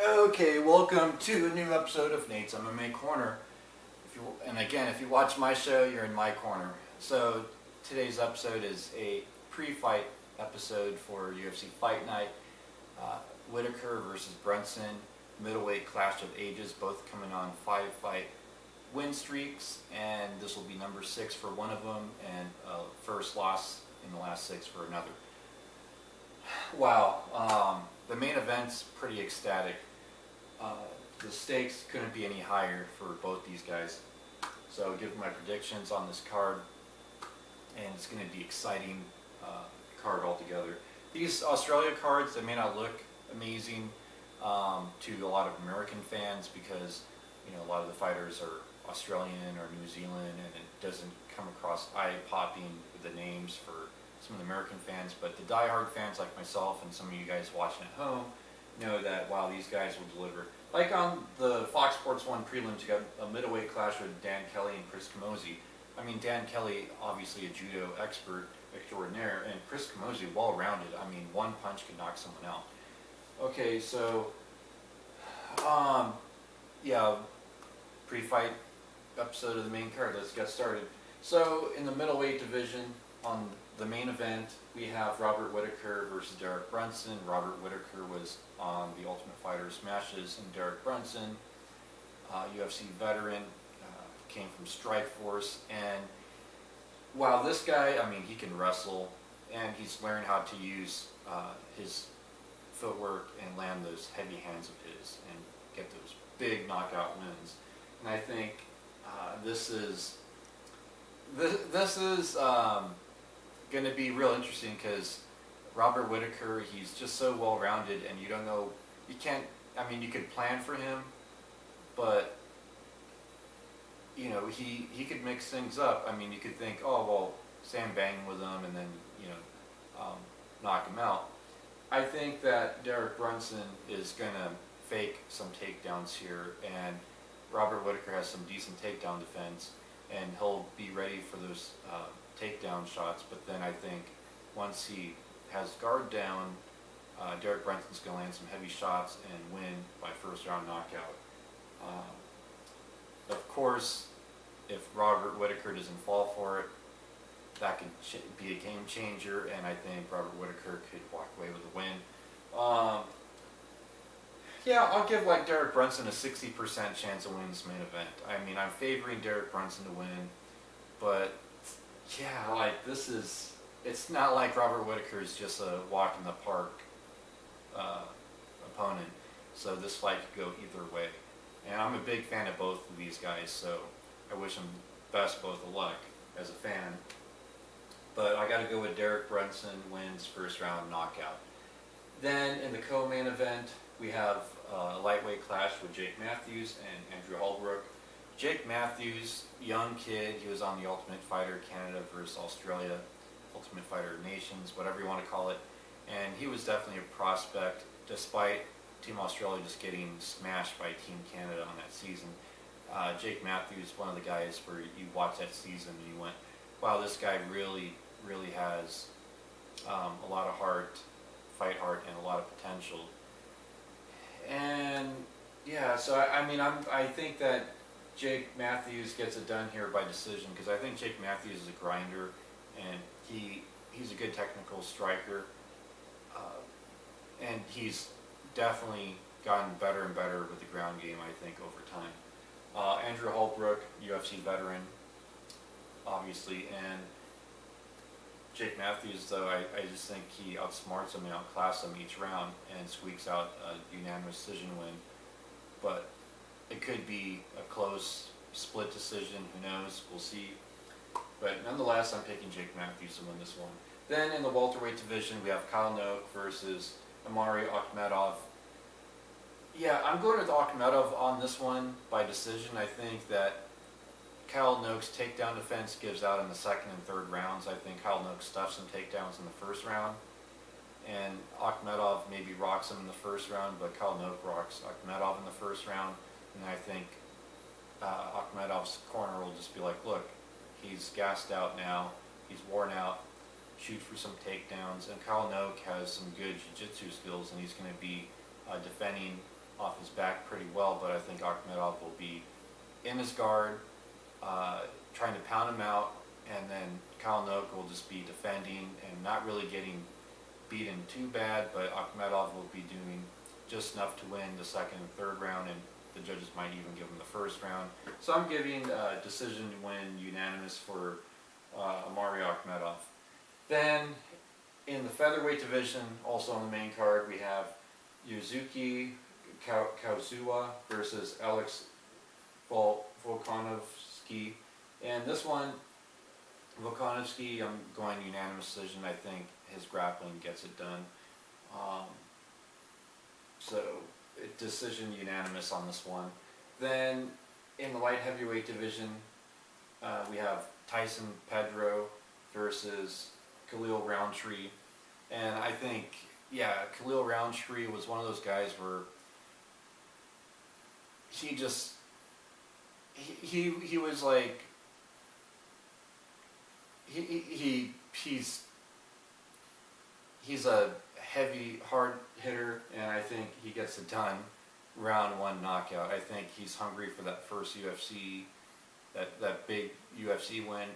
Okay, welcome to a new episode of Nate's MMA Corner. If you watch my show, you're in my corner. So today's episode is a pre-fight episode for UFC Fight Night. Whittaker versus Brunson, middleweight clash of ages, both coming on 5-fight win streaks, and this will be number 6 for one of them, and first loss in the last 6 for another. Wow, the main event's pretty ecstatic. The stakes couldn't be any higher for both these guys. So I'll give my predictions on this card, and it's going to be exciting card altogether. These Australia cards, they may not look amazing to a lot of American fans because a lot of the fighters are Australian or New Zealand, and it doesn't come across eye-popping with the names for some of the American fans. But the die-hard fans like myself and some of you guys watching at home know that, wow, these guys will deliver. Like on the Fox Sports 1 prelims, you got a middleweight clash with Dan Kelly and Chris Camozzi. I mean, Dan Kelly, obviously a judo expert extraordinaire, and Chris Camozzi, well-rounded. I mean, one punch could knock someone out. Okay, so, yeah, pre-fight episode of the main card. Let's get started. So, in the middleweight division, on the main event, we have Robert Whittaker versus Derek Brunson. Robert Whittaker was on the Ultimate Fighter Smashes, and Derek Brunson, UFC veteran, came from Strikeforce. And wow, this guy, I mean, he can wrestle, and he's learned how to use his footwork and land those heavy hands of his and get those big knockout wins. And I think this is going to be real interesting because Robert Whittaker, he's just so well-rounded, and you don't know, you can't, I mean, you could plan for him, but he could mix things up. I mean, you could think, oh, well, Sam bang with him and then, knock him out. I think that Derek Brunson is going to fake some takedowns here, and Robert Whittaker has some decent takedown defense, and he'll be ready for those takedown shots. But then I think once he has guard down, Derek Brunson's going to land some heavy shots and win by first round knockout. Of course, if Robert Whittaker doesn't fall for it, that could be a game changer, and I think Robert Whittaker could walk away with a win. Yeah, I'll give Derek Brunson a 60% chance of winning this main event. I mean, I'm favoring Derek Brunson to win, but yeah, it's not like Robert Whittaker is just a walk in the park opponent. So this fight could go either way. And I'm a big fan of both of these guys, so I wish them best both of luck as a fan. But I got to go with Derek Brunson wins first round knockout. Then in the co-main event, we have a lightweight clash with Jake Matthews and Andrew Holbrook. Jake Matthews, young kid, he was on the Ultimate Fighter Canada versus Australia, Ultimate Fighter Nations, whatever you want to call it. And he was definitely a prospect, despite Team Australia just getting smashed by Team Canada on that season. Jake Matthews, one of the guys where you watch that season and you went, wow, this guy really, really has a lot of heart, fight heart, and a lot of potential. And yeah, so I think that Jake Matthews gets it done here by decision, because I think Jake Matthews is a grinder, and he's a good technical striker, and he's definitely gotten better and better with the ground game, I think, over time. Andrew Holbrook, UFC veteran, obviously, and Jake Matthews, though, I just think he outsmarts him and outclasses him each round and squeaks out a unanimous decision win. But it could be a close split decision, who knows, we'll see. But nonetheless, I'm picking Jake Matthews to win this one. Then in the welterweight division, we have Kyle Noak versus Amari Akhmedov. Yeah, I'm going with Akhmedov on this one by decision. I think that Kyle Noak's takedown defense gives out in the second and third rounds. I think Kyle Noak stuffs some takedowns in the first round, and Akhmedov maybe rocks him in the first round, but Kyle Noak rocks Akhmedov in the first round. And I think Akhmedov's corner will just be like, look, he's gassed out now, he's worn out, shoot for some takedowns, and Kyle Noak has some good jiu-jitsu skills, and he's going to be defending off his back pretty well, but I think Akhmedov will be in his guard, trying to pound him out, and then Kyle Noak will just be defending and not really getting beaten too bad, but Akhmedov will be doing just enough to win the second and third round, and the judges might even give him the first round. So I'm giving decision win unanimous for Amari Akhmedov. Then in the featherweight division, also on the main card, we have Yuzuki Kazuya versus Alex Volkanovski. And this one, Volkanovski, I'm going unanimous decision. I think his grappling gets it done. So decision unanimous on this one. Then in the light heavyweight division, we have Tyson Pedro versus Khalil Roundtree. And I think, yeah, Khalil Roundtree was one of those guys where he just, he was like, he's a heavy, hard hitter, and I think he gets it done. Round one knockout. I think he's hungry for that first UFC, that big UFC win,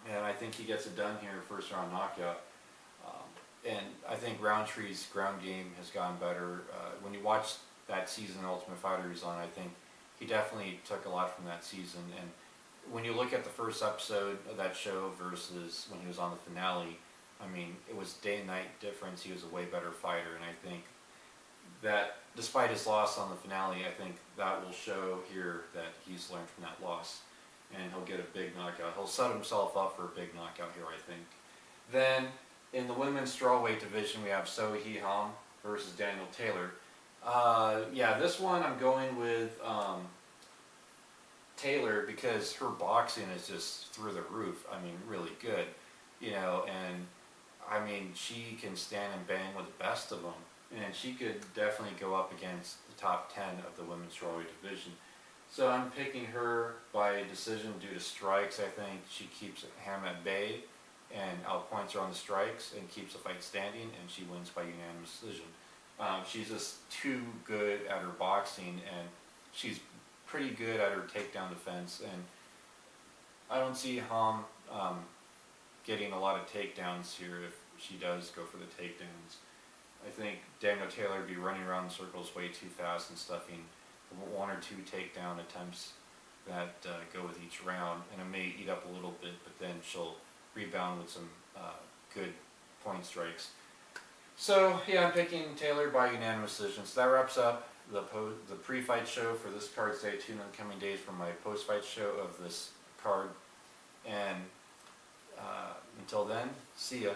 and I think he gets it done here, first round knockout. And I think Roundtree's ground game has gotten better. When you watch that season Ultimate Fighter he's on, I think he definitely took a lot from that season. And when you look at the first episode of that show versus when he was on the finale, I mean, it was day and night difference. He was a way better fighter, and I think that despite his loss on the finale, I think that will show here that he's learned from that loss, and he'll get a big knockout. He'll set himself up for a big knockout here, I think. Then in the women's strawweight division, we have So Hee Ham versus Daniel Taylor. Yeah, this one I'm going with Taylor because her boxing is just through the roof. I mean, really good, you know, and I mean, she can stand and bang with the best of them, and she could definitely go up against the top 10 of the women's strawweight division. So I'm picking her by decision due to strikes. I think she keeps Ham at bay and outpoints her on the strikes and keeps the fight standing, and she wins by unanimous decision. She's just too good at her boxing, and she's pretty good at her takedown defense, and I don't see Ham getting a lot of takedowns here if she does go for the takedowns. I think Daniel Taylor would be running around in circles way too fast and stuffing one or two takedown attempts that go with each round, and it may eat up a little bit, but then she'll rebound with some good point strikes. So yeah, I'm picking Taylor by unanimous decision. So that wraps up the pre-fight show for this card. Stay tuned in the coming days for my post-fight show of this card, and until then, see ya.